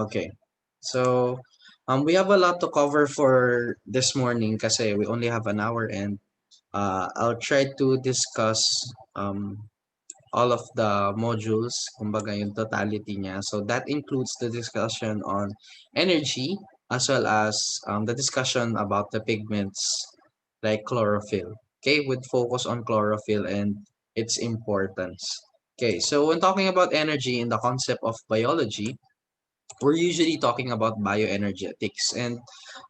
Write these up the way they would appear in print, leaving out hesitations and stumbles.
Okay. So, we have a lot to cover for this morning kasi we only have an hour and I'll try to discuss all of the modules, kumbaga yung totality niya. So that includes the discussion on energy as well as the discussion about the pigments like chlorophyll. Okay, with focus on chlorophyll and its importance. Okay, so when talking about energy in the concept of biology, we're usually talking about bioenergetics. And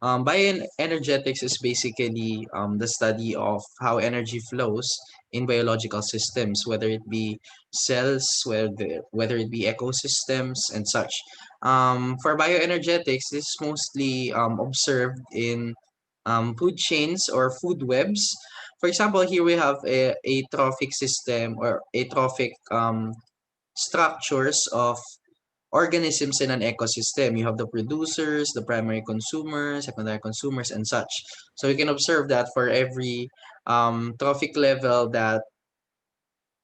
bioenergetics is basically the study of how energy flows in biological systems, whether it be cells, whether it be ecosystems, and such. For bioenergetics, this is mostly observed in food chains or food webs. For example, here we have a trophic system or a trophic structures of organisms in an ecosystem. You have the producers, the primary consumers, secondary consumers, and such. So you can observe that for every trophic level that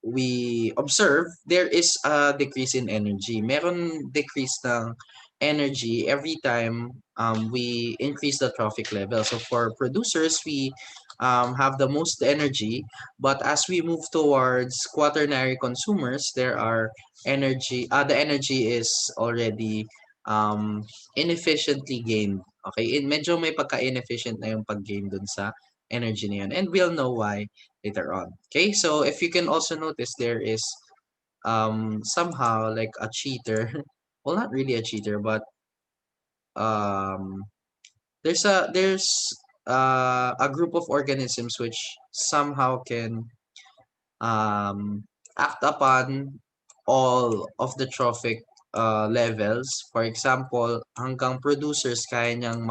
we observe, there is a decrease in energy. Meron decrease ng energy every time we increase the trophic level. So for producers, we have the most energy, but as we move towards quaternary consumers, there are the energy is already inefficiently gained. Okay, medyo may pagka-inefficient na yung pag-gain dun sa energy na yun. And we'll know why later on. Okay, so if you can also notice, there is somehow like a cheater. Well, not really a cheater, but um there's a group of organisms which somehow can um act upon all of the trophic levels. For example, hanggang producers kaya niyang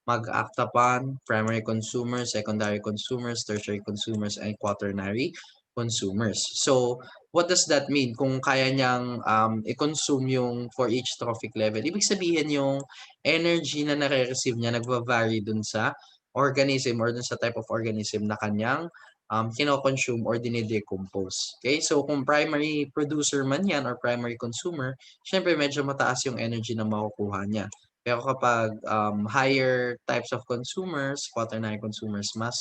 mag-act upon primary consumers, secondary consumers, tertiary consumers, and quaternary consumers. So, what does that mean? Kung kaya niyang i-consume yung for each trophic level, ibig sabihin yung energy na nare-receive niya nagva-vary dun sa organism or dun sa type of organism na kanyang kino-consume or dinidecompose. Okay? So, kung primary producer man yan or primary consumer, syempre medyo mataas yung energy na makukuha niya. Pero kapag higher types of consumers, quaternary consumers, mas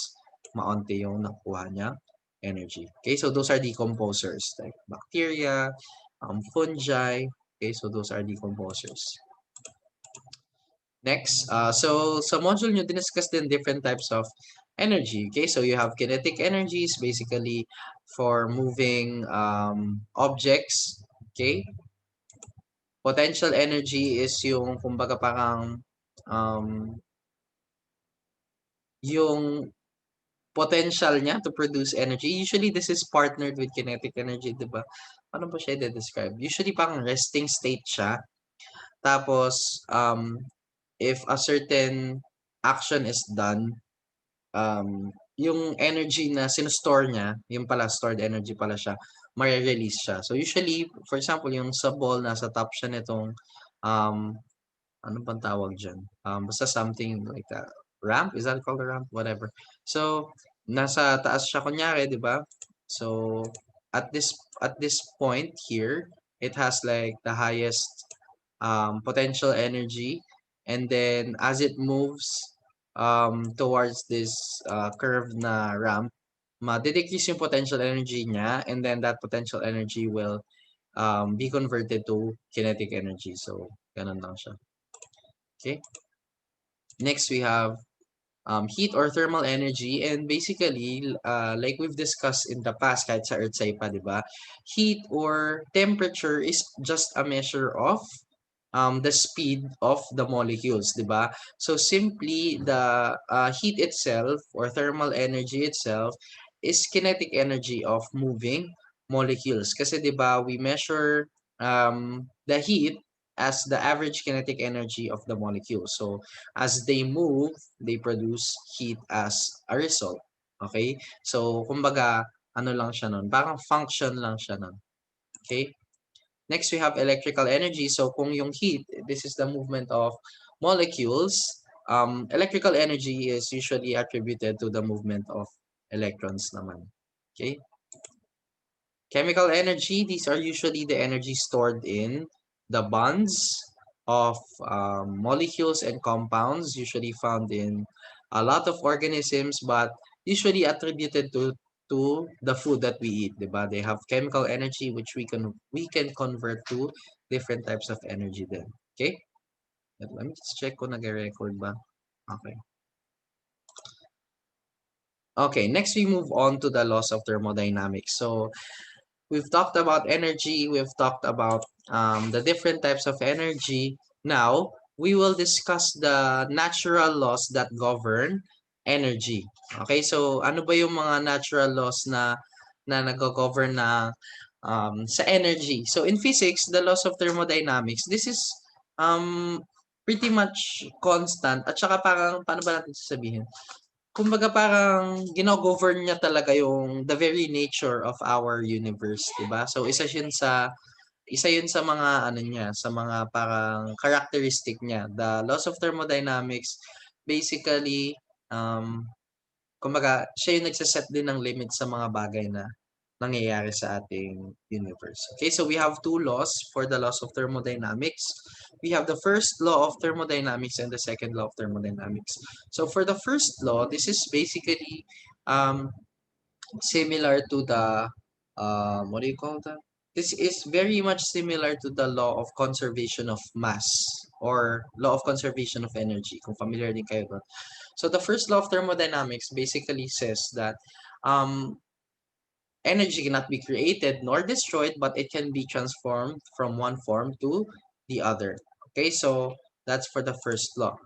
maunti yung nakukuha niya energy. Okay, so those are decomposers like bacteria, fungi. Okay, so those are decomposers. Next, so sa module nyo, diniscuss din different types of energy. Okay, so you have kinetic energies, basically for moving objects. Okay, potential energy is yung kumbaga parang um, yung potential niya to produce energy. Usually, this is partnered with kinetic energy, di ba? Paano ba siya i-describe? Usually, parang resting state siya. Tapos, if a certain action is done, yung energy na sinustore niya, yung pala, stored energy pala siya, ma-release siya. So, usually, for example, yung sa ball, nasa top siya nitong, ano bang tawag dyan? Basta something like that. Ramp? Is that called a ramp? Whatever. So, nasa taas siya kunyari, di ba? So, at this point here, it has like the highest potential energy. And then, as it moves towards this curve na ramp, ma-decrease yung potential energy niya, and then that potential energy will be converted to kinetic energy. So, ganun lang siya. Okay. Next, we have heat or thermal energy. And basically, like we've discussed in the past, kahit sa Earth pa, di ba? Heat or temperature is just a measure of the speed of the molecules, di ba? So simply, the heat itself or thermal energy itself is kinetic energy of moving molecules. Kasi di ba, we measure the heat as the average kinetic energy of the molecule. So as they move, they produce heat as a result. Okay? So kumbaga, ano lang siya nun, parang function lang siya nun. Okay? Next, we have electrical energy. So kung yung heat, this is the movement of molecules, electrical energy is usually attributed to the movement of electrons naman. Okay? Chemical energy, these are usually the energy stored in the bonds of molecules and compounds usually found in a lot of organisms, but usually attributed to the food that we eat, diba? They have chemical energy which we can convert to different types of energy then. Okay? Let me just check kung nag-record ba. Okay. Okay, next we move on to the laws of thermodynamics. So we've talked about energy, we've talked about the different types of energy. Now, we will discuss the natural laws that govern energy. Okay, so ano ba yung mga natural laws na nag-govern na sa energy? So in physics, the laws of thermodynamics, this is um pretty much constant at saka parang paano ba natin sasabihin? Kumbaga parang gino-govern niya talaga yung the very nature of our universe, 'di ba? So isa yun sa mga ano niya, sa mga parang characteristic niya. The laws of thermodynamics basically kumbaga siya yung nagse din ng limit sa mga bagay na nangyayari sa ating universe. Okay, so we have two laws for the laws of thermodynamics. We have the first law of thermodynamics and the second law of thermodynamics. So for the first law, this is basically um, similar to the what do you call that? This is very much similar to the law of conservation of mass or law of conservation of energy. Kung familiar din kayo doon. So the first law of thermodynamics basically says that um, energy cannot be created nor destroyed, but it can be transformed from one form to the other. Okay, so that's for the first law.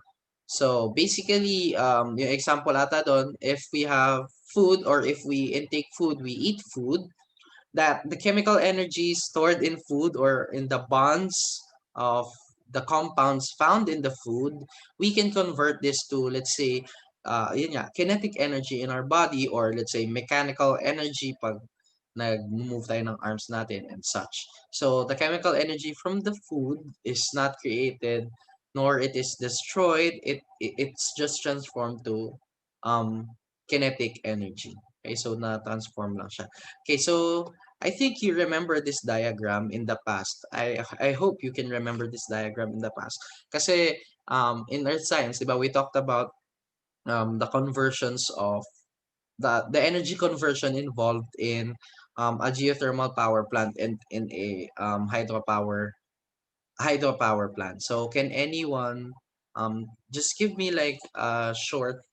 So basically, yung example ata doon, if we have food or if we intake food, we eat food, that the chemical energy stored in food or in the bonds of the compounds found in the food, we can convert this to, let's say, yun nga, kinetic energy in our body or let's say mechanical energy pag nag-move tayo ng arms natin and such. So the chemical energy from the food is not created nor it is destroyed. It's just transformed to kinetic energy. Okay, so na-transform lang siya. Okay, so I think you remember this diagram in the past. I hope you can remember this diagram in the past. Kasi in earth science, diba, we talked about the conversions of the energy conversion involved in a geothermal power plant and in a hydropower plant. So can anyone just give me like a short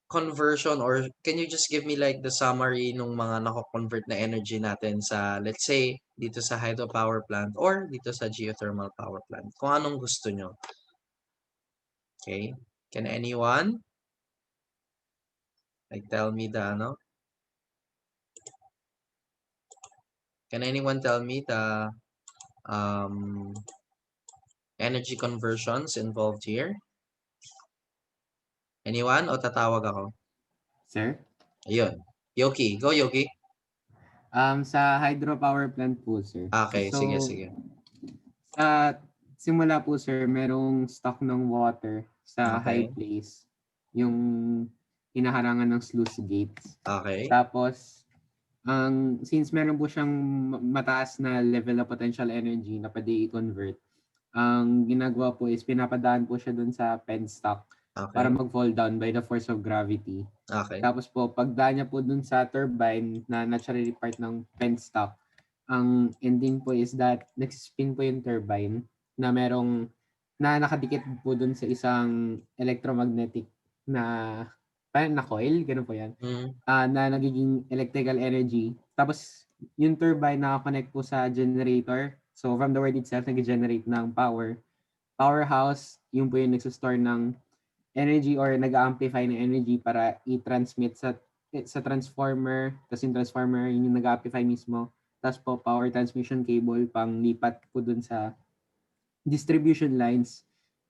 conversion or can you just give me like the summary nung mga nako-convert na energy natin sa let's say dito sa hydropower plant or dito sa geothermal power plant? Kung anong gusto nyo. Okay? Can anyone like tell me the ano? Can anyone tell me the um, energy conversions involved here? Anyone? O tatawag ako? Sir? Ayun. Yoki. Go, Yoki. Sa hydropower plant po, sir. Okay, sige, So, sige. sa simula po, sir, merong stock ng water sa high Okay. place, yung hinaharangan ng sluice gates. Okay. Tapos, since meron po siyang mataas na level of potential energy na pwede i-convert, ang ginagawa po is pinapadaan po siya dun sa penstock para Okay. mag-fall down by the force of gravity. Okay. Tapos po, pagdaan niya po dun sa turbine na naturally part ng penstock, ang ending po is that nag-spin po yung turbine na merong na nakadikit po dun sa isang electromagnetic na parang na coil, ganun po yan, Mm. na nagiging electrical energy. Tapos yung turbine naka-connect po sa generator. So from the word itself, nag-generate ng power. Powerhouse, yung po yung nagsistore ng energy or nag-amplify ng energy para i-transmit sa transformer. Tapos yung transformer, yun yung nag-amplify mismo. Tapos po, power transmission cable pang lipat po dun sa distribution lines.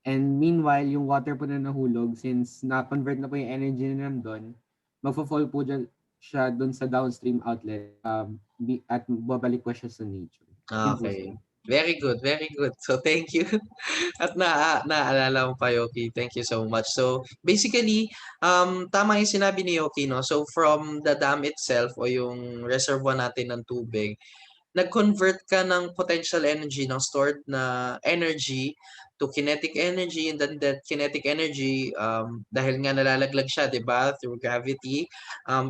And meanwhile, yung water po na nahulog, since na-convert na po yung energy na nandun, magfo-fall po siya dun sa downstream outlet at babalik po siya sa nature. Yun po, Okay. sir. Very good, very good. So thank you. At naalala mo pa, Yoki. Thank you so much. So basically, tama yung sinabi ni Yoki, no? So from the dam itself o yung reservoir natin ng tubig, nag-convert ka ng potential energy, ng stored na energy to kinetic energy, and then that kinetic energy, dahil nga nalalaglag siya, 'di ba, through gravity,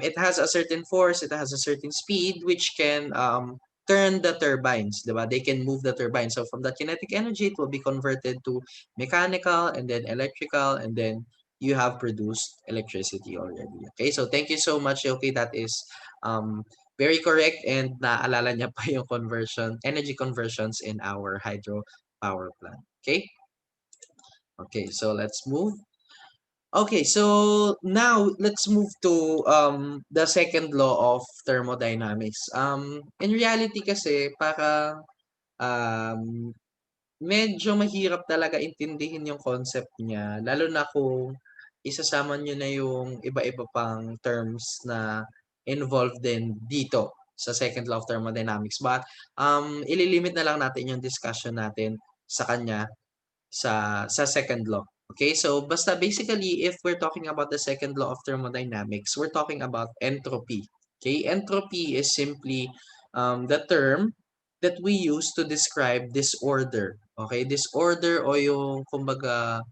it has a certain force, it has a certain speed, which can turn the turbines, 'di ba? They can move the turbines. So from the kinetic energy, it will be converted to mechanical and then electrical, and then you have produced electricity already. Okay, so thank you so much, okay, that is um very correct, and naalala niya pa yung energy conversions in our hydro power plant. Okay? Okay, so let's move. Okay, so now let's move to the second law of thermodynamics. In reality kasi para um medyo mahirap talaga intindihin yung concept niya, lalo na kung isasama niyo na yung iba-iba pang terms na involved din dito sa second law of thermodynamics. But ililimit na lang natin yung discussion natin sa kanya sa second law. Okay, so basta basically, if we're talking about the second law of thermodynamics, we're talking about entropy. Okay, entropy is simply the term that we use to describe disorder. Okay, disorder o yung kumbaga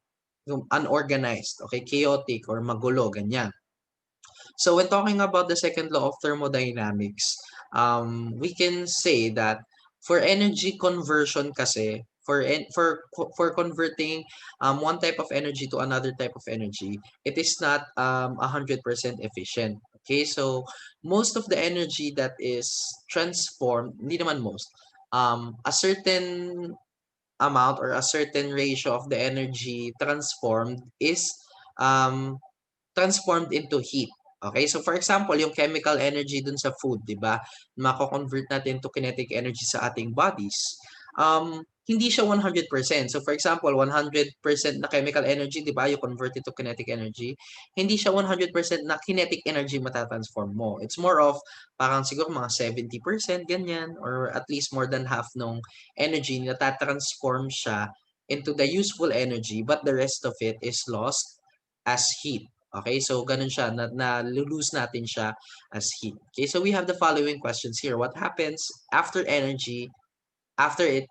yung unorganized, okay, chaotic or magulo, ganyan. So when talking about the second law of thermodynamics, we can say that for energy conversion kasi, for converting one type of energy to another type of energy, it is not 100% efficient. Okay, so most of the energy that is transformed, hindi naman most, a certain amount or a certain ratio of the energy transformed is um, transformed into heat. Okay? So for example, yung chemical energy dun sa food, 'di ba? Mako-convert natin to kinetic energy sa ating bodies. Hindi siya 100%. So for example, 100% na chemical energy, 'di ba? You convert it to kinetic energy. Hindi siya 100% na kinetic energy matatransform mo. It's more of parang siguro mga 70% ganyan, or at least more than half nung energy na tatransform siya into the useful energy, but the rest of it is lost as heat. Okay, so ganun siya, na-lose natin siya as heat. Okay, so we have the following questions here. What happens after energy, after it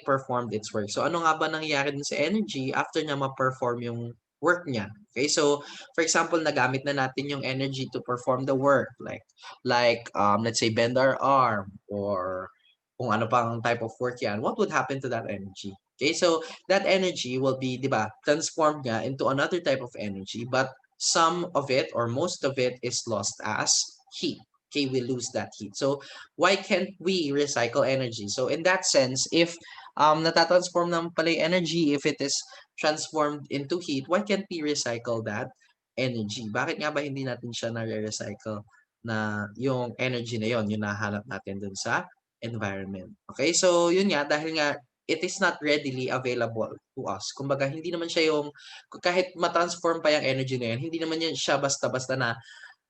performed its work? So ano nga ba nangyayari dun sa energy after niya ma-perform yung work niya? Okay, so for example, nagamit na natin yung energy to perform the work, like let's say bend our arm, or kung ano pang type of work yan. What would happen to that energy? Okay, so that energy will be, di ba, transformed nga into another type of energy, but some of it or most of it is lost as heat. Okay, we lose that heat. So why can't we recycle energy? So in that sense, if natatransform naman pala yung energy, if it is transformed into heat, why can't we recycle that energy? Bakit nga ba hindi natin siya na-recycle na yung energy na yon, yung nahanap natin dun sa environment? Okay, so yun nga, dahil nga it is not readily available to us. Kumbaga, hindi naman siya yung, kahit ma-transform pa yung energy na yun, hindi naman yan siya basta-basta na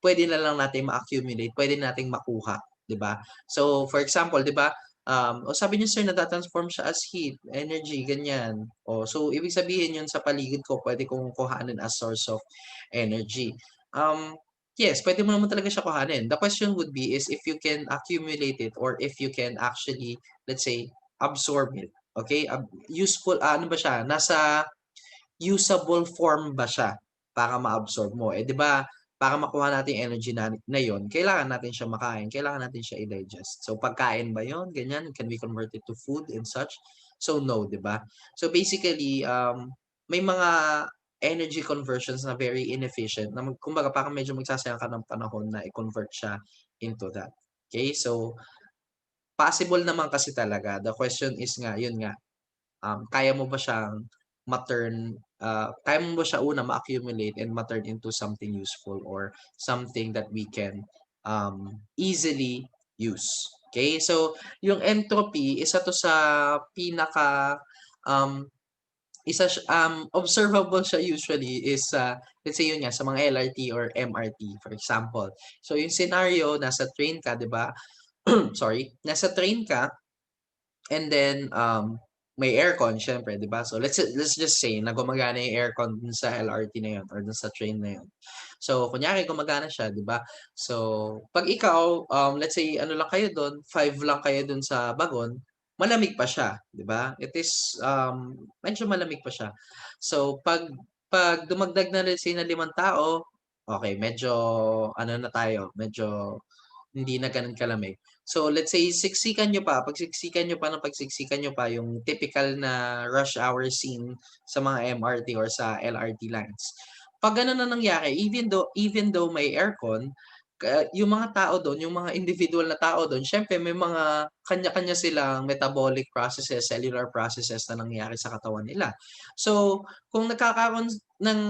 pwede na lang natin ma-accumulate, pwede nating makuha, 'di ba? So, for example, 'di ba, o sabi niyo sir nata-transform siya as heat, energy, ganyan. O so ibig sabihin yun sa paligid ko pwede kong kuhanin as source of energy. Yes, pwede mo naman talaga siya kuhanin. The question would be is if you can accumulate it, or if you can actually, let's say, absorb it. Okay? Useful, ano ba siya? Nasa usable form ba siya para ma-absorb mo? Eh, 'di ba, para makuha natin yung energy na yun, kailangan natin siya makain, kailangan natin siya i-digest. So, pagkain ba yun? Ganyan? Can we convert it to food and such? So, no, 'di ba? So, basically, may mga energy conversions na very inefficient na kumbaga parang medyo magsasayang ka ng panahon na i-convert siya into that. Okay? So, possible naman kasi talaga. The question is nga, yun nga, kaya mo ba siyang kaya mo ba siya una ma-accumulate and ma-turn into something useful, or something that we can easily use. Okay? So, yung entropy, isa to sa pinaka um, observable siya usually is let's say yun nga sa mga LRT or MRT for example. So yung scenario, nasa train ka, 'di ba? Sorry, nasa train ka, and then may aircon syempre, 'di ba? So let's just say na gumagana yung aircon dun sa LRT na yun or dun sa train na yun. So kunyari gumagana siya, 'di ba? So 'pag ikaw, let's say ano lang kayo dun, 5 lang kayo dun sa bagon, malamig pa siya, 'di ba? It is, medyo malamig pa siya. So 'pag dumagdag na let's say na 5 tao, okey medyo ano na tayo, medyo hindi na gano'n kalamig. So, let's say siksikan niyo pa, pagsiksikan niyo pa ng pagsiksikan niyo pa yung typical na rush hour scene sa mga MRT or sa LRT lines. 'Pag gano'n na nangyari, even though may aircon, yung mga tao do'n, yung mga individual na tao do'n, siyempre may mga kanya-kanya silang metabolic processes, cellular processes na nangyayari sa katawan nila. So, kung nagkakaroon ng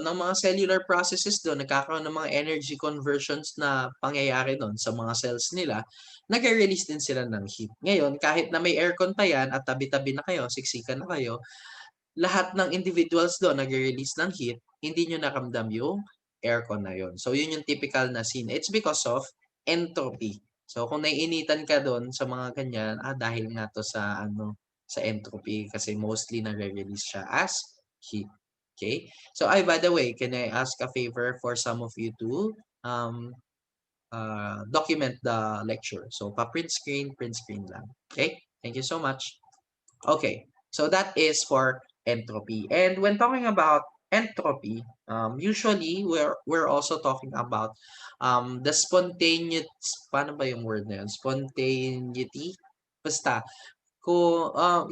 mga cellular processes do'n, nagkakaroon ng mga energy conversions na pangyayari do'n sa mga cells nila, nagre-release din sila ng heat. Ngayon, kahit na may aircon pa 'yan at tabi-tabi na kayo, siksikan na kayo, lahat ng individuals do'n nagre-release ng heat, hindi niyo naramdam yung aircon na yun. So, yun yung typical na scene. It's because of entropy. So, kung naiinitan ka do'n sa mga ganyan, dahil nga 'to sa ano, sa entropy kasi mostly nagre-release siya as heat. Okay? So, by the way, can I ask a favor for some of you to um, document the lecture? So, print screen lang. Okay? Thank you so much. Okay, so that is for entropy. And when talking about entropy, usually we're also talking about the spontaneous, paano ba yung word na yun? Spontaneity? Basta,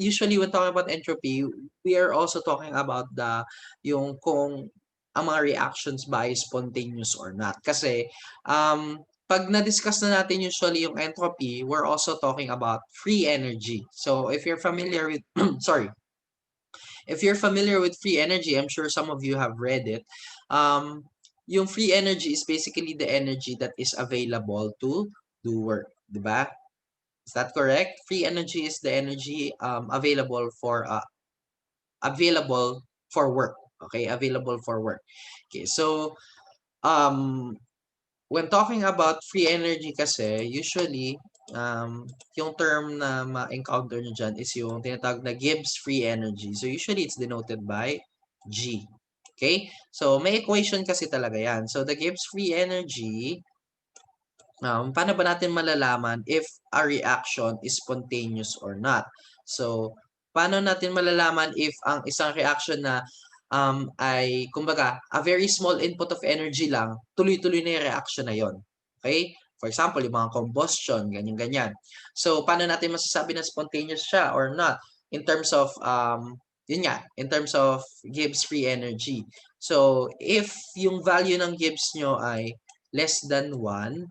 usually when talking about entropy, we are also talking about yung kung ang mga reactions ba ay spontaneous or not. Kasi, pag na-discuss na natin usually yung entropy, we're also talking about free energy. So, if you're familiar with, sorry, if you're familiar with free energy, I'm sure some of you have read it. Yung free energy is basically the energy that is available to do work, di ba? Is that correct? Free energy is the energy available for work. Okay, available for work. Okay, so um, when talking about free energy kasi, usually yung term na ma-encounter nyo dyan is yung tinatawag na Gibbs free energy. So usually it's denoted by G. Okay? So may equation kasi talaga yan. So the Gibbs free energy, paano ba natin malalaman if a reaction is spontaneous or not? So, paano natin malalaman if ang isang reaction na ay, kumbaga, a very small input of energy lang, tuloy-tuloy na yung reaction na yon. Okay? For example, yung mga combustion, ganyan-ganyan. So, paano natin masasabi na spontaneous siya or not? In terms of, yun nga, in terms of Gibbs free energy. So, if yung value ng Gibbs nyo ay less than 1,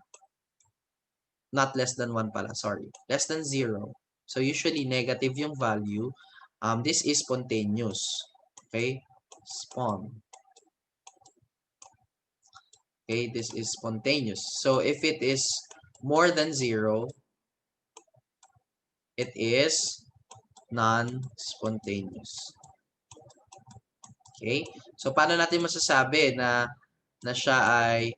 not less than 1 pala, sorry. Less than 0. So, usually negative yung value. This is spontaneous. Okay? Spon. Okay, this is spontaneous. So, if it is more than 0, it is non-spontaneous. Okay? So, paano natin masasabi na siya ay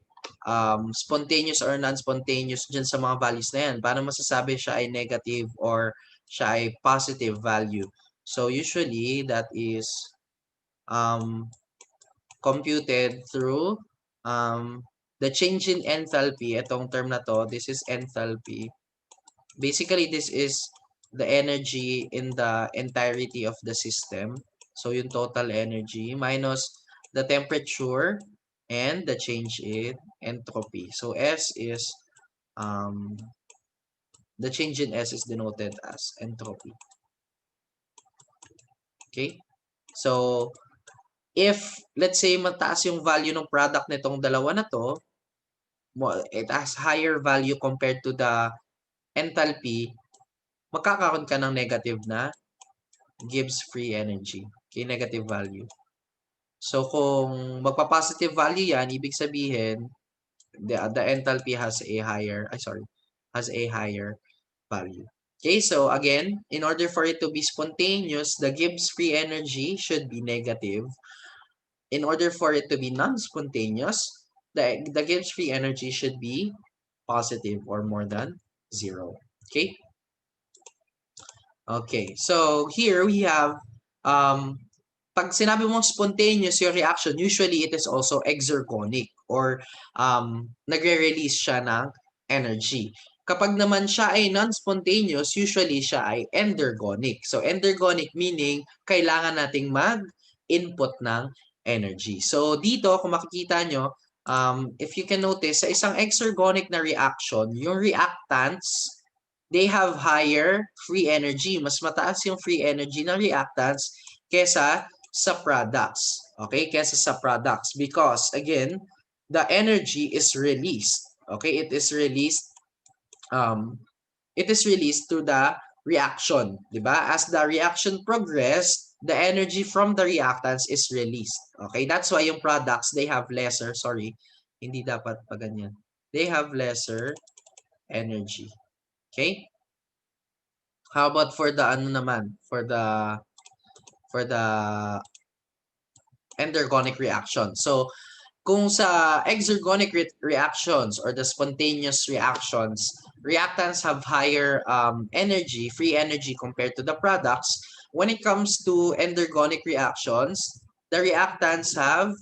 spontaneous or non-spontaneous dyan sa mga values na yan? Paano masasabi siya ay negative or siya ay positive value? So, usually, that is computed through the change in enthalpy. Itong term na to, this is enthalpy. Basically, this is the energy in the entirety of the system. So, yung total energy minus the temperature and the change in entropy. So, the change in S is denoted as entropy. Okay? So, if, let's say, mataas yung value ng product nitong dalawa na to, it has higher value compared to the enthalpy, magkakaroon ka ng negative na Gibbs free energy. Okay, negative value. So, kung magpa-positive value yan, ibig sabihin, the enthalpy has a higher value. Okay, so again, in order for it to be spontaneous, the Gibbs free energy should be negative. In order for it to be non-spontaneous, the Gibbs free energy should be positive or more than 0. Okay? Okay, so here we have, um, pag sinabi mong spontaneous yung reaction, usually it is also exergonic or nagre-release siya ng energy. Kapag naman siya ay non-spontaneous, usually siya ay endergonic. So endergonic meaning kailangan nating mag-input ng energy. So dito, kung makikita nyo, if you can notice, sa isang exergonic na reaction, yung reactants, they have higher free energy. Mas mataas yung free energy ng reactants kesa sa products. Okay? Kesa sa products. Because, again, the energy is released. Okay? Um, it is released through the reaction. Diba? As the reaction progressed, the energy from the reactants is released. Okay? That's why yung products, they have lesser, sorry, hindi dapat pa ganyan. They have lesser energy. Okay? How about for the ano naman? For the endergonic reaction. So, kung sa exergonic reactions or the spontaneous reactions, reactants have higher energy, free energy compared to the products. When it comes to endergonic reactions, the reactants have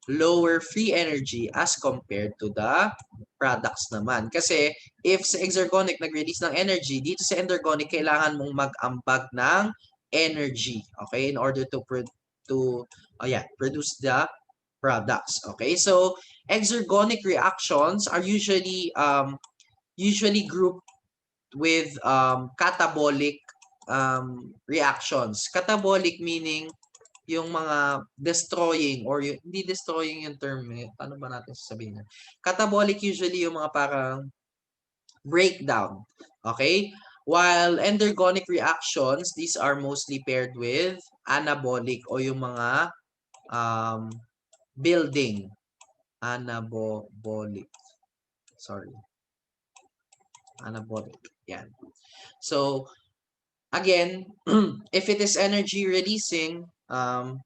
lower free energy as compared to the products naman. Kasi if sa exergonic nag-release ng energy, dito sa endergonic kailangan mong mag-ambag ng energy, okay, in order to produce the products. Okay, so exergonic reactions are usually grouped with catabolic reactions. Catabolic meaning yung mga destroying or yung, hindi destroying yung term eh. Paano ba natin sasabihin yan? Catabolic usually yung mga parang breakdown. Okay? While endergonic reactions, these are mostly paired with anabolic o yung mga um, building. Anabolic. Sorry. Anabolic. Yan. So, again, if it is energy releasing,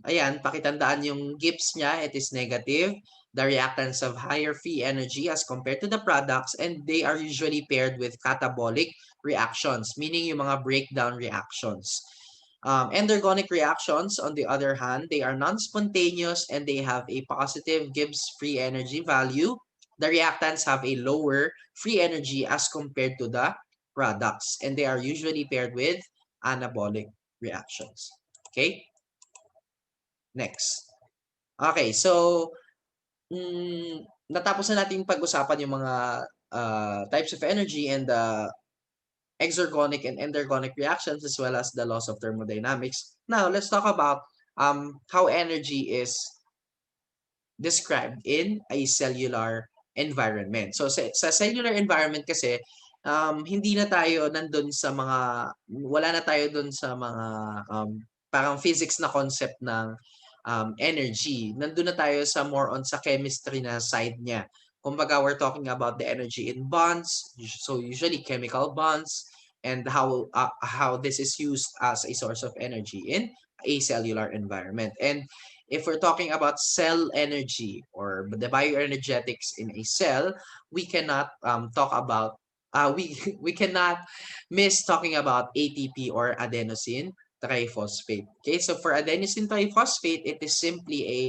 ayan, pakitandaan yung Gibbs niya, it is negative. The reactants have higher free energy as compared to the products and they are usually paired with catabolic reactions, meaning yung mga breakdown reactions. Endergonic reactions, on the other hand, they are non-spontaneous and they have a positive Gibbs free energy value. The reactants have a lower free energy as compared to the products and they are usually paired with anabolic reactions. Okay? Next. Okay, so natapos na natin pag-usapan yung mga types of energy and the exergonic and endergonic reactions as well as the laws of thermodynamics. Now, let's talk about how energy is described in a cellular environment. So sa cellular environment kasi hindi na tayo nandun sa mga wala na tayo dun sa mga parang physics na concept ng energy. Nandun na tayo sa more on sa chemistry na side niya. Kumbaga, we're talking about the energy in bonds, so usually chemical bonds, and how this is used as a source of energy in a cellular environment. And if we're talking about cell energy or the bioenergetics in a cell, we cannot talk about we cannot miss talking about ATP or adenosine triphosphate. Okay, so for adenosine triphosphate, it is simply a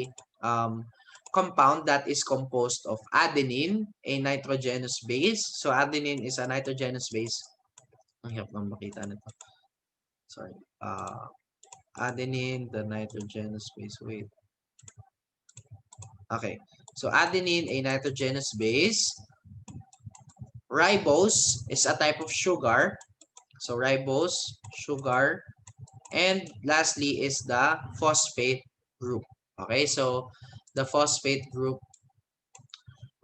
compound that is composed of adenine, a nitrogenous base. So adenine is a nitrogenous base. Ang hirap nang makita nito. Sorry. Adenine, the nitrogenous base. Wait. Okay. So adenine, a nitrogenous base. Ribose is a type of sugar. So ribose, sugar. And lastly is the phosphate group. Okay, so the phosphate group,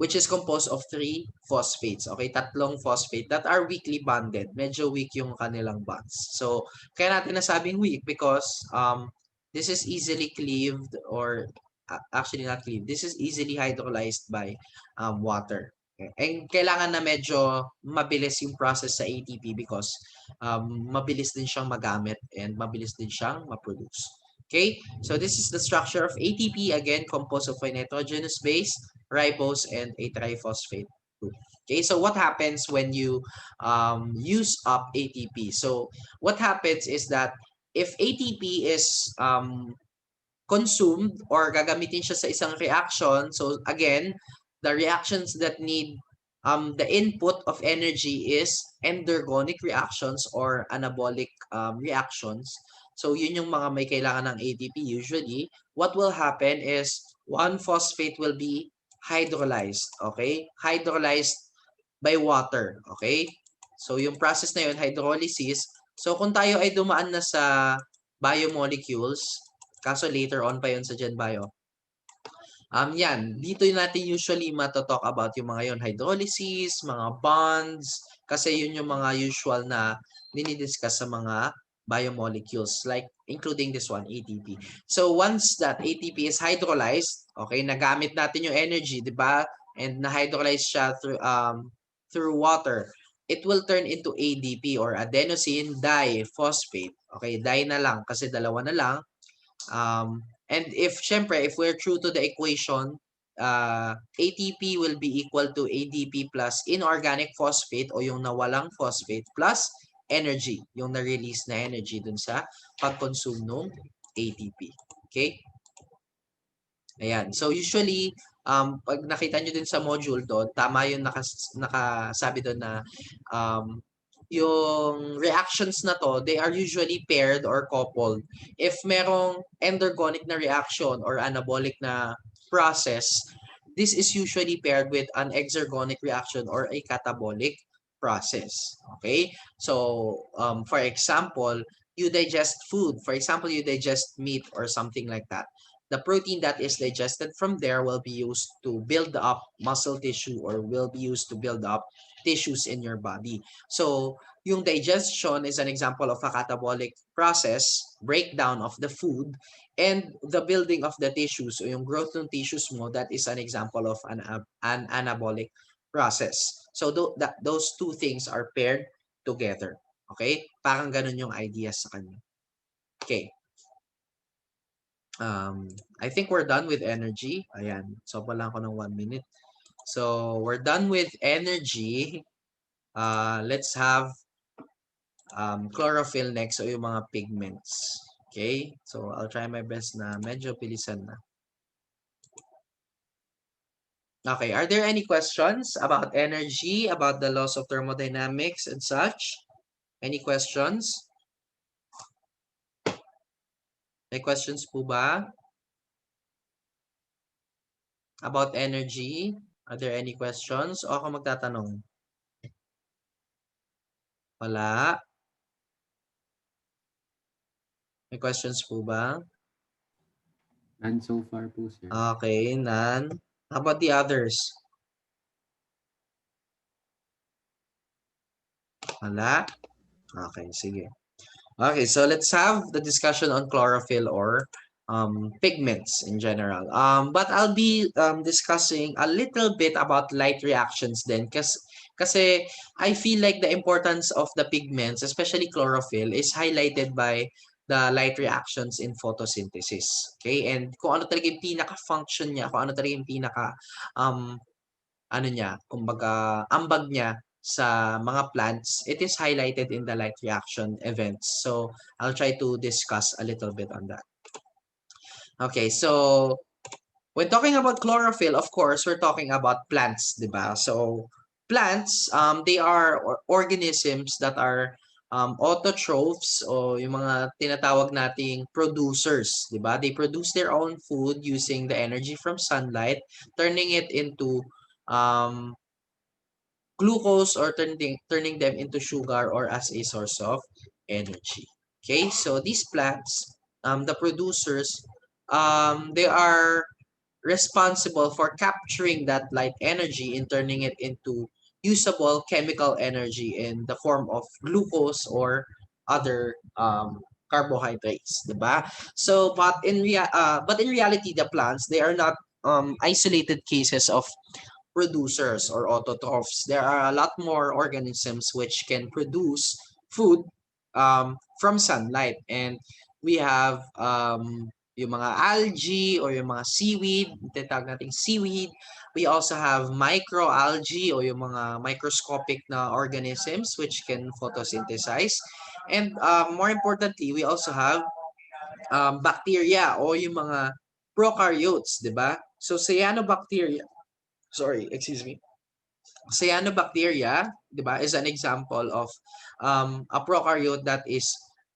which is composed of 3 phosphates. Okay, tatlong phosphate that are weakly bonded. Medyo weak yung kanilang bonds. So, kaya natin nasabing weak because this is easily cleaved or actually not cleaved. This is easily hydrolyzed by water. Okay. And kailangan na medyo mabilis yung process sa ATP because mabilis din siyang magamit and mabilis din siyang ma-produce. Okay, so this is the structure of ATP, again composed of a nitrogenous base, ribose, and a triphosphate group. Okay, so what happens when you use up ATP? So what happens is that if ATP is consumed or gagamitin siya sa isang reaction, so again, the reactions that need the input of energy is endergonic reactions or anabolic reactions. So yun yung mga may kailangan ng ATP usually. What will happen is one phosphate will be hydrolyzed, okay? Hydrolyzed by water, okay? So yung process na yun, hydrolysis. So kung tayo ay dumaan na sa biomolecules, kaso later on pa yun sa Gen Bio. Yan, dito natin usually matotalk about yung mga yon, hydrolysis, mga bonds, kasi yun yung mga usual na dinidiscuss sa mga biomolecules, like including this one, ATP. So once that ATP is hydrolyzed, okay, nagamit natin yung energy, di ba? And na-hydrolyze siya through water. It will turn into ADP or adenosine diphosphate. Okay, di na lang kasi dalawa na lang. And if, syempre, if we're true to the equation, ATP will be equal to ADP plus inorganic phosphate o yung nawalang phosphate plus energy, yung na-release na energy dun sa pag-consume ng ATP. Okay? Ayan. So usually, pag nakita nyo din sa module doon, tama yung nakasabi doon na yung reactions na to, they are usually paired or coupled. If merong endergonic na reaction or anabolic na process, this is usually paired with an exergonic reaction or a catabolic process. Okay? So, for example, you digest food. For example, you digest meat or something like that. The protein that is digested from there will be used to build up muscle tissue or will be used to build up tissues in your body. So, yung digestion is an example of a catabolic process, breakdown of the food, and the building of the tissues o yung growth ng tissues mo, that is an example of an anabolic process. So, those two things are paired together. Okay? Parang ganun yung idea sa kanya. Okay. I think we're done with energy. Ayan. So, lang ko ng 1 minute. So, we're done with energy. Let's have chlorophyll next o yung mga pigments. Okay? So, I'll try my best na medyo pilisan na. Okay. Are there any questions about energy, about the laws of thermodynamics and such? Any questions? May questions po ba? About energy? Are there any questions? O ako magtatanong? Wala. May questions po ba? None so far po, sir. Okay, none. How about the others? Wala? Okay, sige. Okay, so let's have the discussion on chlorophyll or pigments in general. But I'll be discussing a little bit about light reactions then kasi I feel like the importance of the pigments, especially chlorophyll, is highlighted by the light reactions in photosynthesis. Okay? And kung ano talaga yung pinaka-function niya, kung ano talaga yung pinaka ano niya, kumbaga ambag niya sa mga plants, it is highlighted in the light reaction events. So I'll try to discuss a little bit on that. Okay, so when talking about chlorophyll, of course, we're talking about plants, di ba? So plants, they are organisms that are autotrophs o yung mga tinatawag nating producers, di ba? They produce their own food using the energy from sunlight, turning it into glucose or turning them into sugar or as a source of energy. Okay, so these plants, the producers, they are responsible for capturing that light energy and turning it into usable chemical energy in the form of glucose or other carbohydrates, diba? So, but in reality, the plants, they are not isolated cases of producers or autotrophs. There are a lot more organisms which can produce food from sunlight, and we have yung mga algae or yung mga seaweed, tinatawag nating seaweed. We also have microalgae o yung mga microscopic na organisms which can photosynthesize. And more importantly, we also have bacteria o yung mga prokaryotes, di ba? So cyanobacteria, sorry, excuse me. Cyanobacteria, di ba, is an example of a prokaryote that is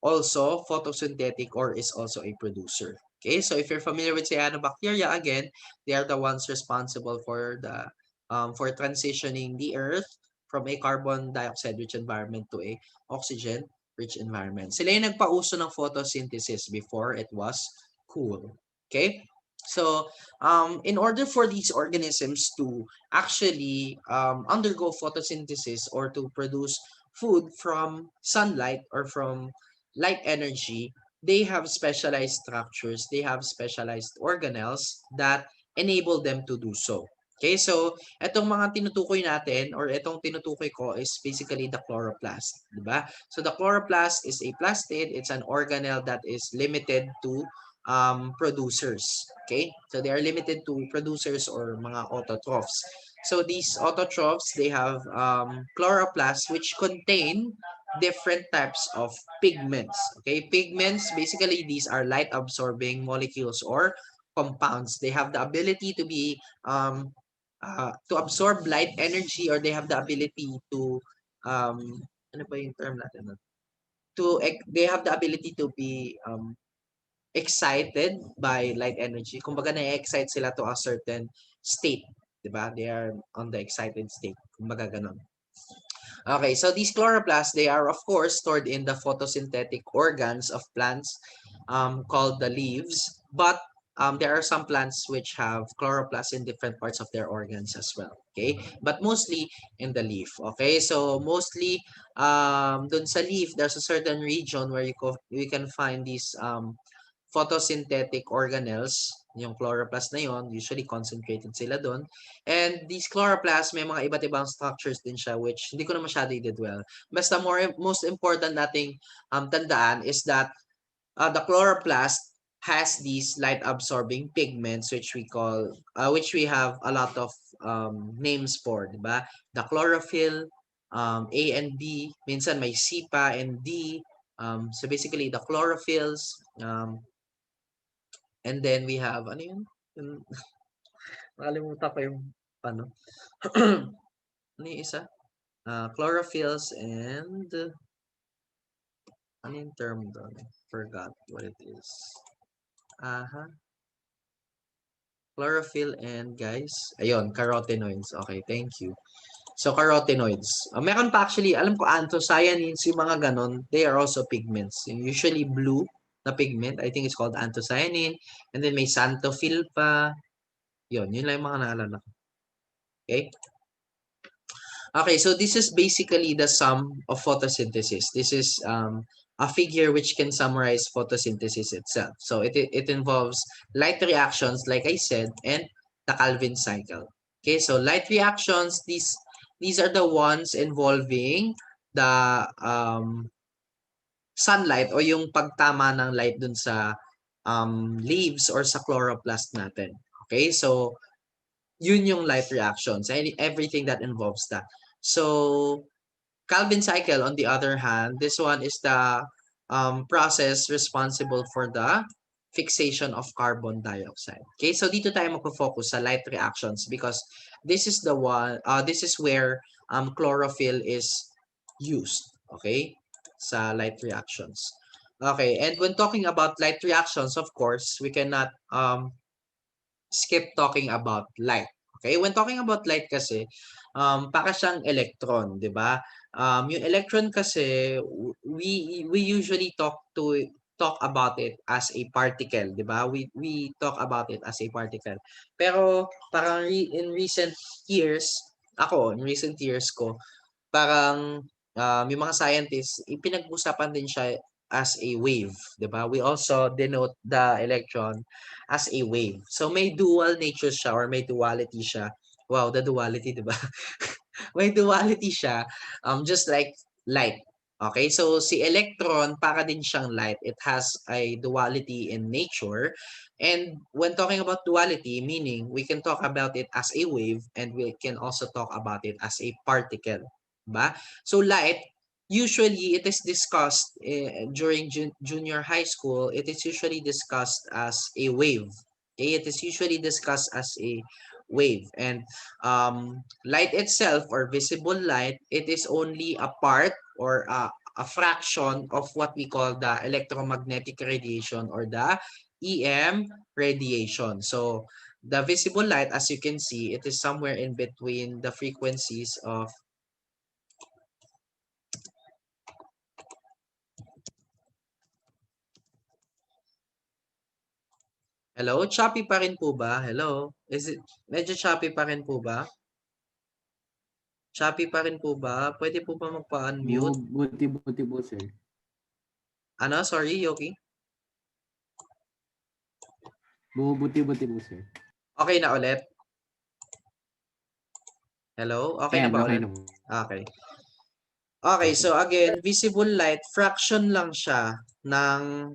also photosynthetic or is also a producer. Okay, so if you're familiar with cyanobacteria, again, they are the ones responsible for the for transitioning the Earth from a carbon dioxide-rich environment to a oxygen-rich environment. Sila yung nagpauso ng photosynthesis before it was cool. Okay, so in order for these organisms to actually undergo photosynthesis or to produce food from sunlight or from light energy, they have specialized structures, they have specialized organelles that enable them to do so. Okay, so itong mga tinutukoy natin or itong tinutukoy ko is basically the chloroplast, di ba? So the chloroplast is a plastid, it's an organelle that is limited to producers. Okay, so they are limited to producers or mga autotrophs. So these autotrophs, they have chloroplasts which contain different types of pigments. Okay, pigments, basically these are light absorbing molecules or compounds. They have the ability to absorb light energy, or they have the ability to um, ano ba yung term natin? They have the ability to be excited by light energy. Kumbaga na-excite sila to a certain state, 'di ba? They are on the excited state. Kumbaga ganun. Okay, so these chloroplasts, they are of course stored in the photosynthetic organs of plants called the leaves, but there are some plants which have chloroplasts in different parts of their organs as well. Okay, but mostly in the leaf. Okay, so mostly dun sa leaf, there's a certain region where you can find these photosynthetic organelles, yung chloroplast na yon, usually concentrated sila doon. And these chloroplasts, may mga iba't ibang structures din siya which hindi ko na masyado i-dwell. Basta most important nating tandaan is that the chloroplast has these light absorbing pigments which we have a lot of names for, di ba? The chlorophyll, A and B, minsan may C pa and D. So basically the chlorophylls, and then we have, ano yun? Nakalimutan ko yung, ano? Ano yung isa? Chlorophylls and, ano yung term doon? Forgot what it is. Chlorophyll and guys, ayun, carotenoids. Okay, thank you. So, carotenoids. Meron pa actually, alam ko, anthocyanins, yung mga ganon, they are also pigments. Usually blue na pigment, I think it's called anthocyanin. And then may xanthophyll pa. Yun lang yung mga naalala ko. Okay? Okay, so this is basically the sum of photosynthesis. This is a figure which can summarize photosynthesis itself. So it involves light reactions, like I said, and the Calvin cycle. Okay, so light reactions, these are the ones involving the sunlight o yung pagtama ng light dun sa leaves or sa chloroplast natin. Okay, so yun yung light reactions, everything that involves that. So Calvin cycle, on the other hand, this one is the process responsible for the fixation of carbon dioxide. Okay, so dito tayo magpo-focus sa light reactions because this is the one, this is where chlorophyll is used. Okay, sa light reactions. Okay, and when talking about light reactions, of course, we cannot skip talking about light. Okay, when talking about light kasi, para siyang electron, 'di ba? Yung electron kasi we usually talk about it as a particle, 'di ba? We talk about it as a particle. Pero parang in recent years, in recent years ko, parang yung mga scientists, ipinag-usapan din siya as a wave, 'di ba? We also denote the electron as a wave. So may dual nature siya or may duality siya. Wow, the duality, 'di ba? May duality siya just like light. Okay, so si electron, para din siyang light. It has a duality in nature. And when talking about duality, meaning we can talk about it as a wave and we can also talk about it as a particle. Ba? So light, usually it is discussed during junior high school, it is usually discussed as a wave. Okay, it is usually discussed as a wave. And light itself or visible light, it is only a part or a fraction of what we call the electromagnetic radiation or the EM radiation. So the visible light, as you can see, it is somewhere in between the frequencies of hello, choppy pa rin po ba? Hello? Is it medyo choppy pa rin po ba? Choppy pa rin po ba? Pwede po ba magpa-unmute? Buti-buti po, sir. Ano? Sorry, Yoki? Buti-buti po, sir. Okay na ulit? Hello? Okay na Ayan, ba okay ulit? na po. Okay. Okay, Okay. so again, visible light, fraction lang siya ng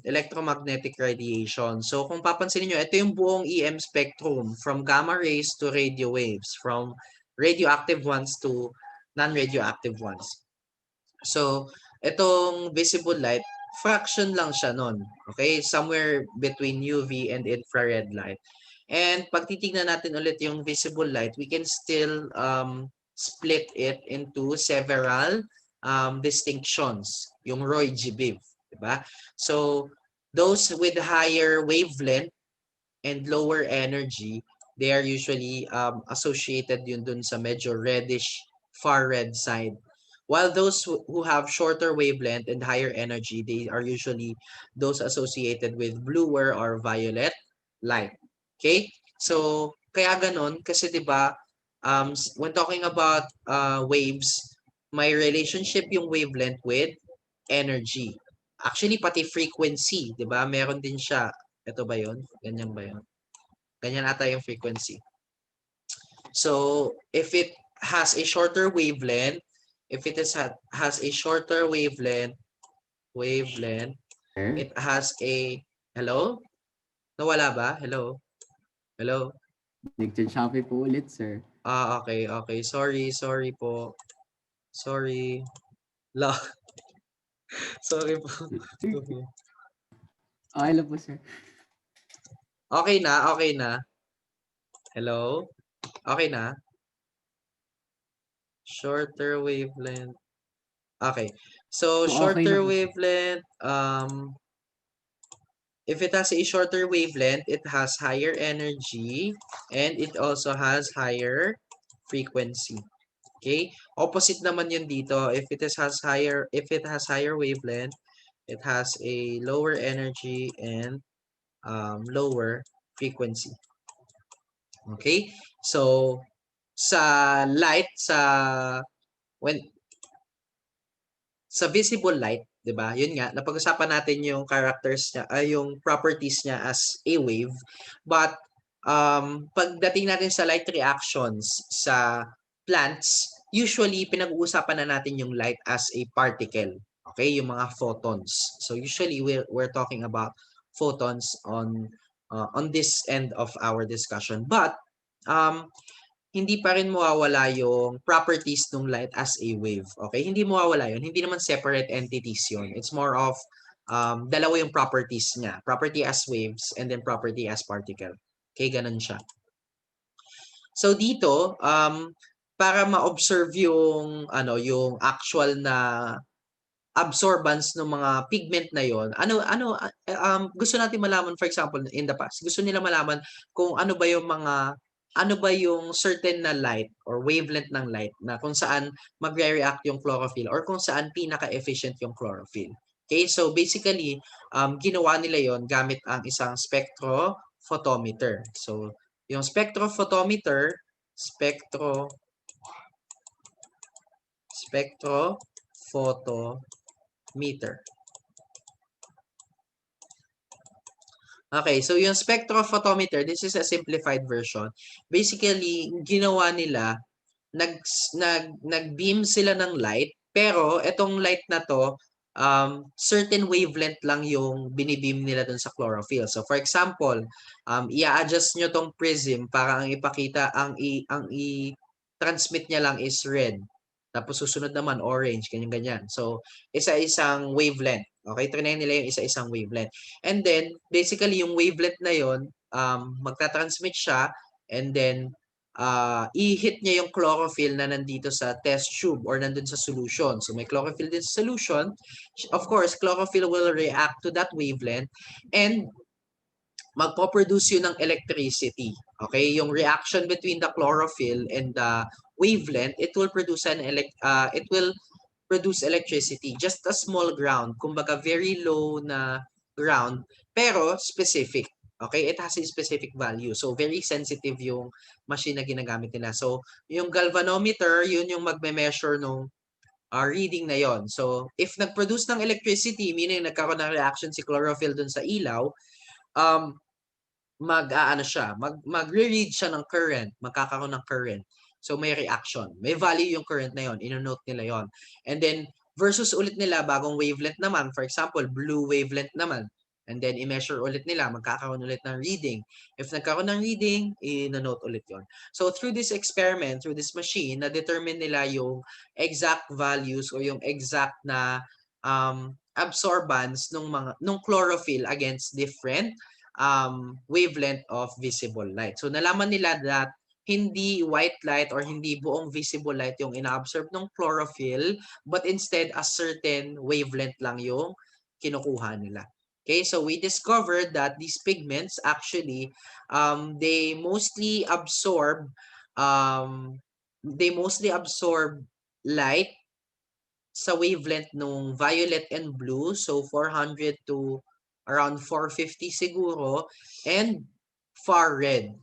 electromagnetic radiation. So kung papansin niyo, ito yung buong EM spectrum from gamma rays to radio waves, from radioactive ones to non-radioactive ones. So, itong visible light, fraction lang siya nun. Okay? Somewhere between UV and infrared light. And pag titignan natin ulit yung visible light, we can still split it into several distinctions. Yung Roy G. Biv. Diba? So, those with higher wavelength and lower energy, they are usually associated yun dun sa medyo reddish, far red side. While those who have shorter wavelength and higher energy, they are usually those associated with bluer or violet light. Okay? So, kaya ganon, kasi 'di ba, when talking about waves, may relationship yung wavelength with energy. Actually, pati frequency, 'di ba? Meron din siya. Ito ba 'yon? Ganyan ba 'yon? Ganyan ata yung frequency. So, if it has a shorter wavelength, if it has a shorter wavelength, Sir? it has a, hello? Nawala ba? Hello? Hello? Nag-choppy po ulit, sir. Okay, okay. Sorry po. Sorry. La, sorry po. Sir, okay lang po, sir. Okay na, okay na. Hello? Okay na? Shorter wavelength. Okay. So, Okay na shorter po, sir. wavelength, if it has a shorter wavelength, it has higher energy and it also has higher frequency. Okay? Opposite naman yun dito. If it has higher wavelength, it has a lower energy and lower frequency. Okay? So sa light when sa visible light, 'di ba? Yun nga, napag-usapan natin yung characters niya, ay yung properties niya as a wave. But pagdating natin sa light reactions sa plants, usually pinag-uusapan na natin yung light as a particle. Okay, yung mga photons. So usually we're talking about photons on this end of our discussion. But um hindi pa rin mawawala yung properties ng light as a wave. Okay? Hindi mawawala yun. Hindi naman separate entities yun. It's more of dalawa yung properties niya. Property as waves and then property as particle. Okay, ganun siya. So dito, para ma-observe yung yung actual na absorbance ng mga pigment na yon, gusto natin malaman, for example in the past gusto nila malaman kung ano ba yung certain na light or wavelength ng light na kung saan magre-react yung chlorophyll or kung saan pinaka-efficient yung chlorophyll. Okay, so basically ginawa nila yon gamit ang isang spectrophotometer. So yung spectrophotometer, spectrophotometer. Okay, so yung spectrophotometer, this is a simplified version. Basically, ginawa nila, nag-beam sila ng light Pero itong light na to, certain wavelength lang yung binibeam nila dun sa chlorophyll. So for example, i-adjust nyo tong prism para ang ipakita, ang i-transmit niya lang is red. Tapos susunod naman orange, ganyan-ganyan. So isa-isang wavelength. Okay, trinayin nila yung isa-isang wavelength. And then, basically, yung wavelength na yon, magta-transmit siya and then i-hit niya yung chlorophyll na nandito sa test tube or nandun sa solution. So may chlorophyll din sa solution. Of course, chlorophyll will react to that wavelength and magpo-produce yun ng electricity. Okay? Yung reaction between the chlorophyll and the wavelength, it will produce electricity. Just a small ground, kumbaga very low na ground, pero specific. Okay, it has a specific value. So, very sensitive yung machine na ginagamit nila. So, yung galvanometer, yun yung magme-measure nung reading na yon. So, if nag-produce ng electricity, meaning nagkaroon ng reaction si chlorophyll dun sa ilaw, um, magre-read siya ng current, magkakaroon ng current. So may reaction. May value yung current na yon, ino-note nila yon. And then versus ulit nila bagong wavelength naman, for example, blue wavelength naman. And then i-measure ulit nila, magkakaroon ulit ng reading. If nagkaroon ng reading, ino-note ulit yon. So through this experiment, through this machine, na-determine nila yung exact values o yung exact na absorbance nung chlorophyll against different wavelength of visible light. So nalaman nila that hindi white light or hindi buong visible light yung ina-absorb ng chlorophyll, but instead a certain wavelength lang yung kinukuha nila. Okay, so we discovered that these pigments actually they mostly absorb um, light sa wavelength nung violet and blue, so 400 to around 450 siguro, and far red,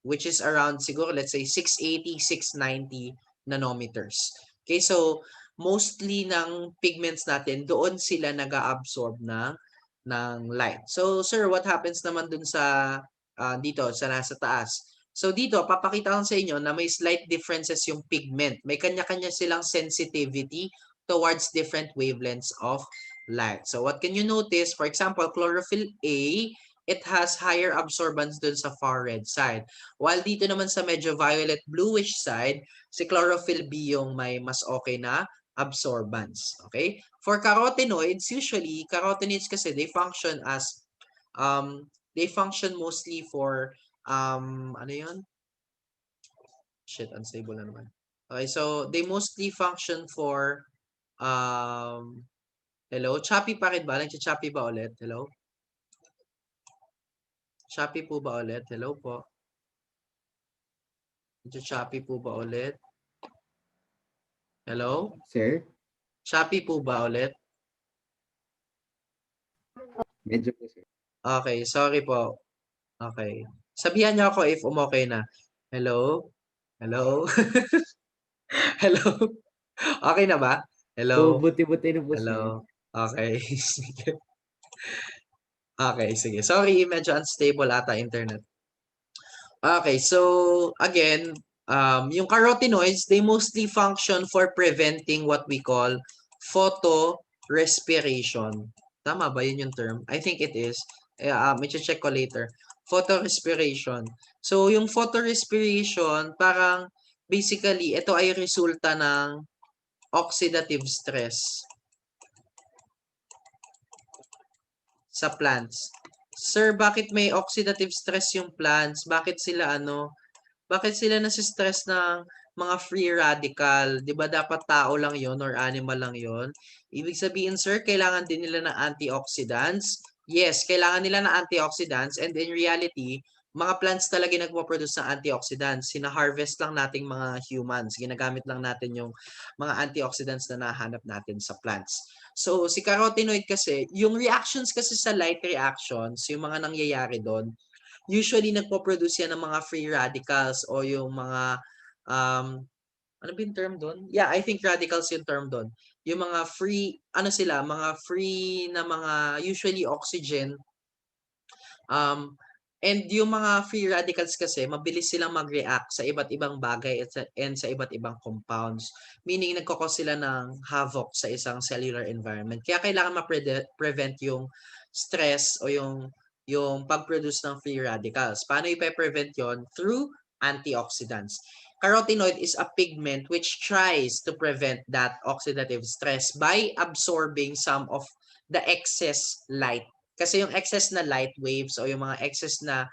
which is around siguro let's say 680, 690 nanometers. Okay, so mostly ng pigments natin, doon sila nag-absorb ng light. So sir, what happens naman dun sa dito sa nasa taas? So dito, papakita ko sa inyo na may slight differences yung pigment. May kanya-kanya silang sensitivity towards different wavelengths of light. So what can you notice? For example, chlorophyll A, it has higher absorbance dun sa far red side. While dito naman sa medyo violet bluish side, si chlorophyll B yung may mas okay na absorbance. Okay? For carotenoids, usually, carotenoids kasi they function mostly for, ano yun? Shit, unstable na naman. Okay, so they mostly function for, hello? Choppy pa rin ba? Nag-choppy ba ulit? Hello? Choppy po ba ulit? Hello po? Choppy po ba ulit? Hello? Sir? Choppy po ba ulit? Medyo po, sir. Okay, sorry po. Okay. Sabihan niyo ako if okay na. Hello? Hello? Hello? Okay na ba? Oh, Hello? buti-buti na po, sir. Hello? Okay. Sige. Okay, sige. Sorry, medyo unstable ata internet. Okay, so again, yung carotenoids, they mostly function for preventing what we call photorespiration. Tama ba yun yung term? I think it is. I-check ko later. Photorespiration. So, yung photorespiration, parang basically, ito ay resulta ng oxidative stress sa plants. Sir, bakit may oxidative stress yung plants? Bakit sila nasi-stress ng mga free radical? 'Di ba dapat tao lang 'yon or animal lang 'yon? Ibig sabihin, sir, kailangan din nila ng antioxidants. Yes, kailangan nila ng antioxidants and in reality, mga plants talaga nagpo-produce ng antioxidants. Hina-harvest lang nating mga humans. Ginagamit lang natin yung mga antioxidants na nahanap natin sa plants. So, si carotenoid kasi, yung reactions kasi sa light reactions, yung mga nangyayari doon, usually nagpo-produce yan ng mga free radicals o yung mga ano ba yung term doon? Yeah, I think radicals yung term doon. Yung mga free, mga free na mga usually oxygen um And yung mga free radicals kasi mabilis silang mag-react sa iba't ibang bagay and sa iba't ibang compounds. Meaning nagko-cause sila ng havoc sa isang cellular environment. Kaya kailangan ma-prevent yung stress o yung pag-produce ng free radicals. Paano i-prevent yon? Through antioxidants. Carotenoid is a pigment which tries to prevent that oxidative stress by absorbing some of the excess light. Kasi yung excess na light waves o yung mga excess na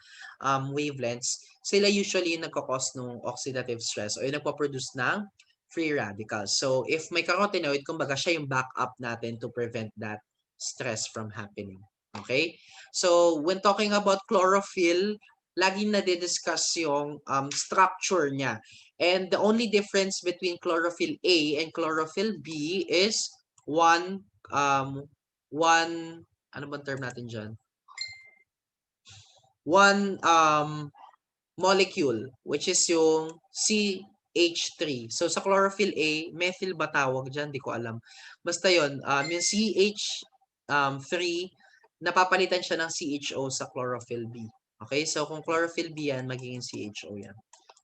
wavelengths, sila usually yung nagkakos ng oxidative stress o yung nagpo-produce ng free radicals. So if may carotenoid, kumbaga siya yung backup natin to prevent that stress from happening. Okay? So when talking about chlorophyll, laging nade-discuss yung structure niya. And the only difference between chlorophyll A and chlorophyll B is one one ano bang term natin dyan? One molecule, which is yung CH3. So sa chlorophyll A, methyl ba tawag dyan? Di ko alam. Basta yun, yung CH3, napapalitan siya ng CHO sa chlorophyll B. Okay, so kung chlorophyll B yan, magiging CHO yan.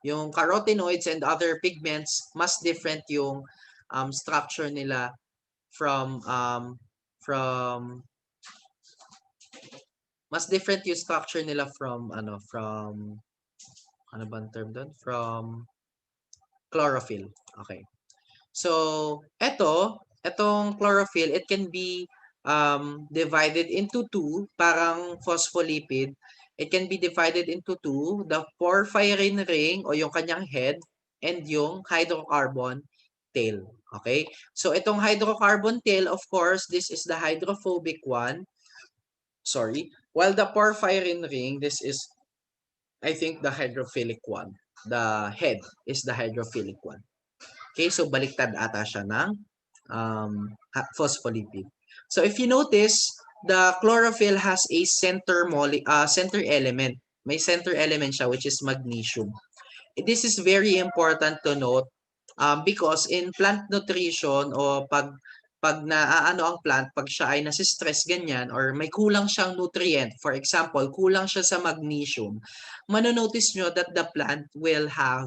Yung carotenoids and other pigments, mas different yung structure nila from mas different yung structure nila from ano bang term doon? From chlorophyll. Okay. So, etong chlorophyll, it can be divided into two, parang phospholipid. It can be divided into two, the porphyrin ring o yung kanyang head and yung hydrocarbon tail. Okay? So, itong hydrocarbon tail, of course, this is the hydrophobic one. Sorry. While the porphyrin ring, this is, I think, the hydrophilic one. The head is the hydrophilic one. Okay, so baliktad ata siya ng phospholipid. So if you notice, the chlorophyll has a center element. May center element siya which is magnesium. This is very important to note because in plant nutrition o pag naaano ang plant, pag siya ay nasi-stress ganyan or may kulang siyang nutrient, for example, kulang siya sa magnesium, manonotice nyo that the plant will have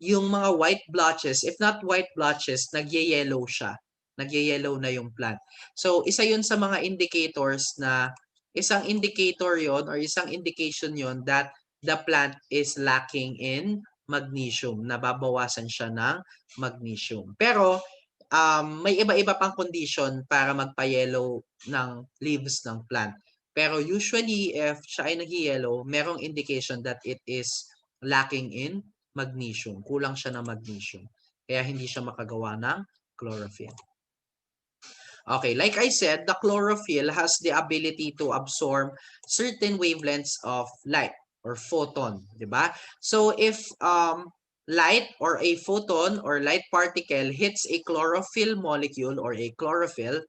yung mga white blotches, if not white blotches, nagye-yellow siya. Nagye-yellow na yung plant. So, isa yun sa mga indicators na, isang indicator yon or isang indication yon that the plant is lacking in magnesium. Nababawasan siya ng magnesium. Pero, may iba-iba pang condition para magpa-yellow ng leaves ng plant. Pero usually, if siya ay nag-yellow, merong indication that it is lacking in magnesium. Kulang siya ng magnesium. Kaya hindi siya makagawa ng chlorophyll. Okay, like I said, the chlorophyll has the ability to absorb certain wavelengths of light or photon, di ba? So if light or a photon or light particle hits a chlorophyll molecule or a chlorophyll,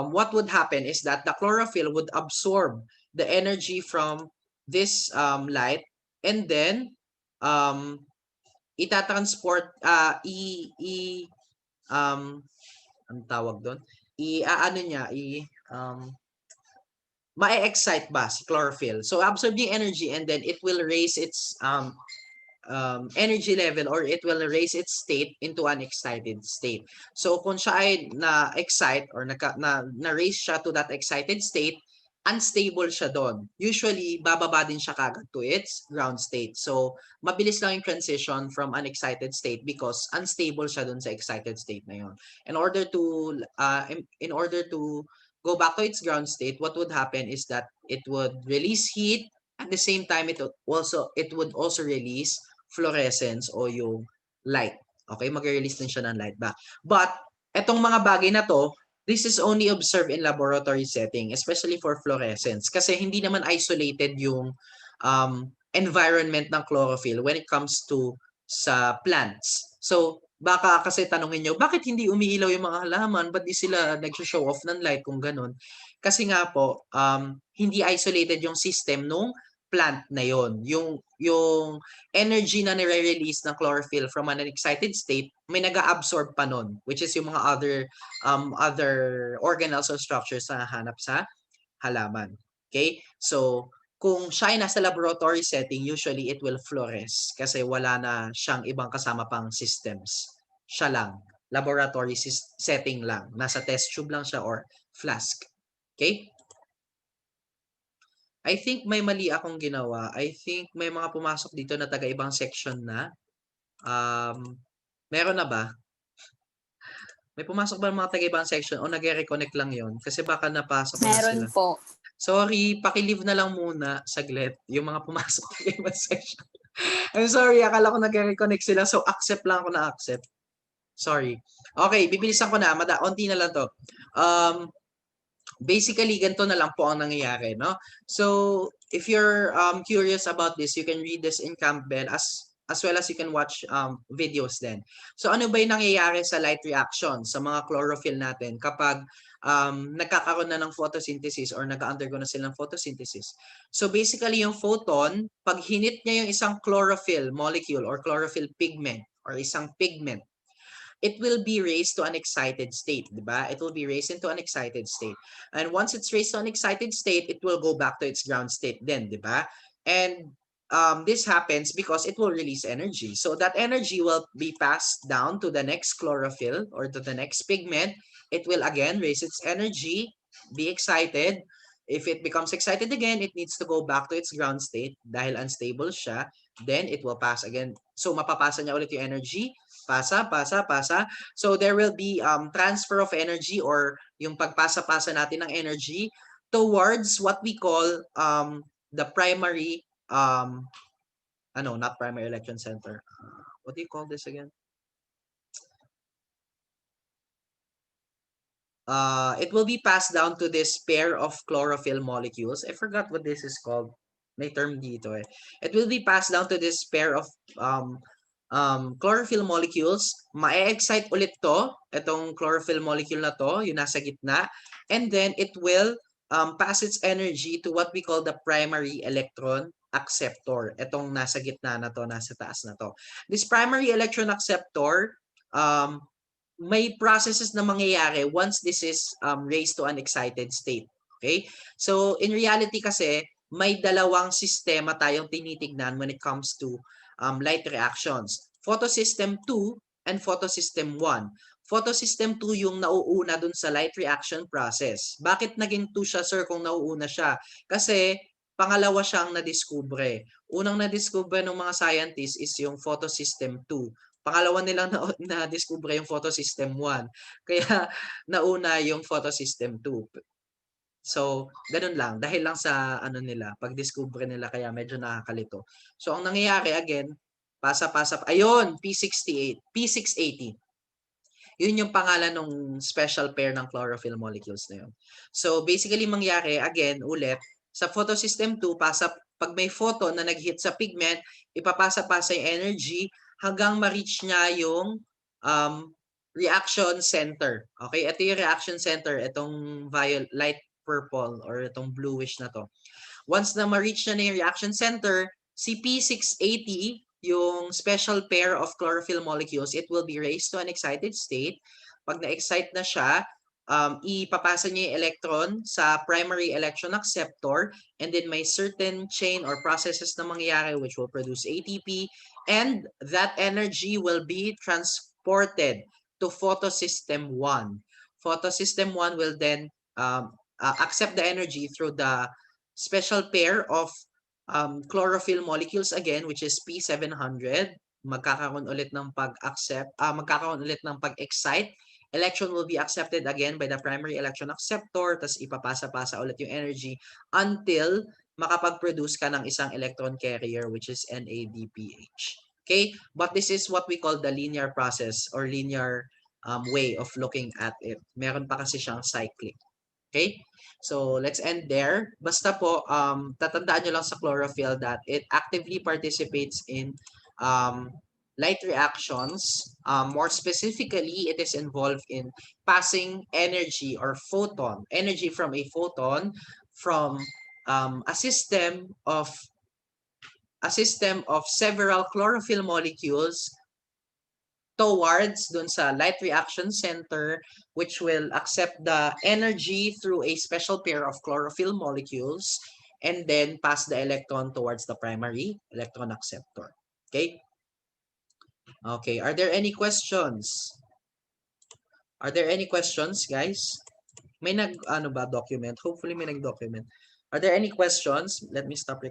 what would happen is that the chlorophyll would absorb the energy from this light and then um, itatransport ang tawag doon ano niya ma-excite ba si chlorophyll, so absorb yung energy and then it will raise its energy level or it will raise its state into an excited state. So kung siya ay na-excite or na-raise siya to that excited state, unstable siya doon. Usually, bababa din siya kagad to its ground state. So, mabilis lang yung transition from an excited state because unstable siya doon sa excited state na yun. In order to go back to its ground state, what would happen is that it would release heat. At the same time, it would also release fluorescence o yung light. Okay, mag-release din siya ng light back. But, etong mga bagay na to, this is only observed in laboratory setting, especially for fluorescence. Kasi hindi naman isolated yung environment ng chlorophyll when it comes to sa plants. So, baka kasi tanungin nyo, bakit hindi umiilaw yung mga halaman? Ba't di sila nag-show off ng light kung ganun? Kasi nga po, hindi isolated yung system nung plant na yon. Yung energy na nire-release ng chlorophyll from an excited state, may nag-absorb pa nun, which is yung mga other organelles or structures na hanap sa halaman. Okay? So, kung siya ay nasa laboratory setting, usually it will fluoresce kasi wala na siyang ibang kasama pang systems. Siya lang. Laboratory setting lang. Nasa test tube lang siya or flask. Okay? I think may mali akong ginawa. I think may mga pumasok dito na taga-ibang section na. Meron na ba? May pumasok ba mga taga-ibang section o nagre-reconnect lang yon? Kasi baka napasok ko na sila. Meron po. Sorry, paki-leave na lang muna saglit yung mga pumasok sa ibang section. I'm sorry, akala ko nagre-reconnect sila so accept lang ako na accept. Sorry. Okay, bibilisan ko na. Onti na lang to. Basically, ganito na lang po ang nangyayari, no? So, if you're curious about this, you can read this in Campbell as well as you can watch videos then. So, ano ba yung nangyayari sa light reaction sa mga chlorophyll natin kapag nagkakaroon na ng photosynthesis or nag-undergo na sila ng photosynthesis? So, basically, yung photon, pag hinit niya yung isang chlorophyll molecule or chlorophyll pigment or isang pigment, it will be raised to an excited state, di ba? It will be raised into an excited state. And once it's raised to an excited state, it will go back to its ground state then, di ba? And this happens because it will release energy. So that energy will be passed down to the next chlorophyll or to the next pigment. It will again raise its energy, be excited. If it becomes excited again, it needs to go back to its ground state dahil unstable siya. Then it will pass again. So mapapasa niya ulit yung energy. Pasa. So there will be transfer of energy or yung pagpasa-pasa natin ng energy towards what we call the primary not primary electron center. What do you call this again? It will be passed down to this pair of chlorophyll molecules. I forgot what this is called. May term dito eh. It will be passed down to this pair of chlorophyll molecules. Ma-excite ulit to, itong chlorophyll molecule na to, yung nasa gitna. And then it will pass its energy to what we call the primary electron acceptor. Itong nasa gitna na to, nasa taas na to. This primary electron acceptor, may processes na mangyayari once this is raised to an excited state. Okay? So, in reality kasi, may dalawang sistema tayong tinitignan when it comes to light reactions. Photosystem 2 and photosystem 1. Photosystem 2 yung nauuna dun sa light reaction process. Bakit naging 2 siya, sir, kung nauuna siya? Kasi, pangalawa siyang nadiskubre. Unang nadiskubre ng mga scientists is yung photosystem 2. Pangalawa nilang na-discover yung photosystem 1. Kaya nauna yung photosystem 2. So, ganun lang. Dahil lang sa pag-discover nila kaya medyo nakakalito. So, ang nangyayari again, pasa-pasa. Ayun, P68, P680. Yun yung pangalan ng special pair ng chlorophyll molecules na yun. So, basically mangyari, again, ulit, sa photosystem 2, pag may photon na nag-hit sa pigment, ipapasa-pasa yung energy hanggang ma-reach niya yung reaction center. Okay? Ito yung reaction center, itong light purple or itong bluish na to. Once na ma-reach na yung reaction center, si P680, yung special pair of chlorophyll molecules, it will be raised to an excited state. Pag na-excite na siya, ipapasa niya yung electron sa primary electron acceptor and then may certain chain or processes na mangyayari which will produce ATP and that energy will be transported to photosystem 1. Photosystem 1 will then accept the energy through the special pair of chlorophyll molecules again which is P700. Magkakaroon ulit ng pag-excite. Electron will be accepted again by the primary electron acceptor, tas ipapasa-pasa ulit yung energy until makapag-produce ka ng isang electron carrier which is NADPH. Okay? But this is what we call the linear process or linear way of looking at it. Meron pa kasi siyang cyclic. Okay? So, let's end there. Basta po, tatandaan nyo lang sa chlorophyll that it actively participates in light reactions. More specifically, it is involved in passing energy or energy from a photon from a system of several chlorophyll molecules towards dun sa light reaction center which will accept the energy through a special pair of chlorophyll molecules and then pass the electron towards the primary electron acceptor. Okay? Okay, are there any questions? Are there any questions, guys? May nag, ano ba, document? Hopefully may nag-document. Are there any questions? Let me stop recording.